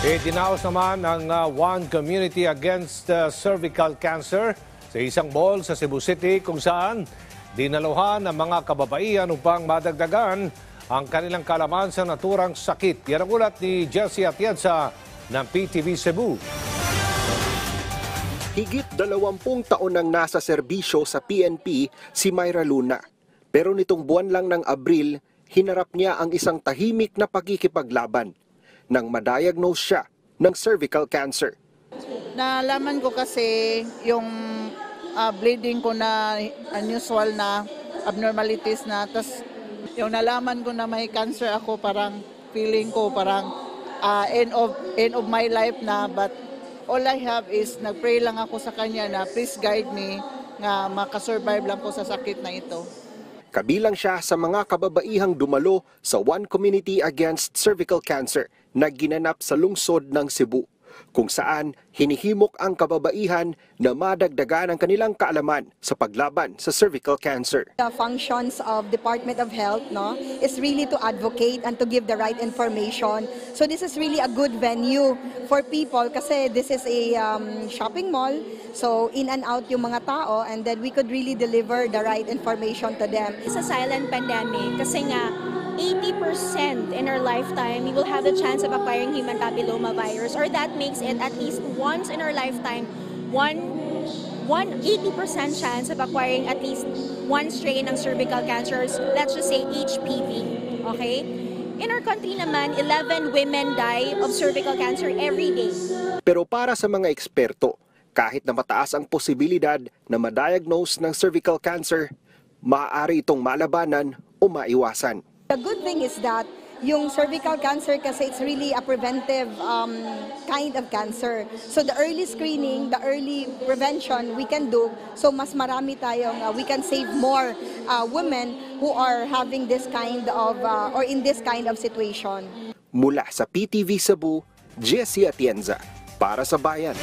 Dinaos naman ang One Community Against Cervical Cancer sa isang mall sa Cebu City kung saan dinaluhan ng mga kababaihan upang madagdagan ang kanilang kalaman sa naturang sakit. Yan ang ulat ni Jessie Atienza ng PTV Cebu. Higit 20 taon nang nasa serbisyo sa PNP si Myra Luna. Pero nitong buwan lang ng Abril, hinarap niya ang isang tahimik na pagkikipaglaban nang ma-diagnose siya ng cervical cancer. Nalaman ko kasi yung bleeding ko na unusual na abnormalities na. Tapos yung nalaman ko na may cancer ako, parang feeling ko parang end of my life na. But all I have is nag-pray lang ako sa kanya na please guide me nga makasurvive lang ko sa sakit na ito. Kabilang siya sa mga kababaihang dumalo sa One Community Against Cervical Cancer na ginanap sa lungsod ng Cebu, kung saan hinihimok ang kababaihan na madagdagan ang kanilang kaalaman sa paglaban sa cervical cancer. The functions of Department of Health is really to advocate and to give the right information. So this is really a good venue for people kasi this is a shopping mall. So in and out yung mga tao and then we could really deliver the right information to them. It's a silent pandemic kasi nga 80% in our lifetime, we will have the chance of acquiring human papilloma virus, or that makes it at least once in our lifetime, 80% chance of acquiring at least one strain ng cervical cancers, let's just say HPV, okay? In our country naman, 11 women die of cervical cancer every day. Pero para sa mga eksperto, kahit na mataas ang posibilidad na ma-diagnose ng cervical cancer, maaari itong malabanan o maiwasan. The good thing is that yung cervical cancer kasi it's really a preventive kind of cancer. So the early screening, the early prevention we can do, so mas marami tayong, we can save more women who are having this kind of, or in this kind of situation. Mula sa PTV Cebu, Jessie Atienza, para sa Bayan.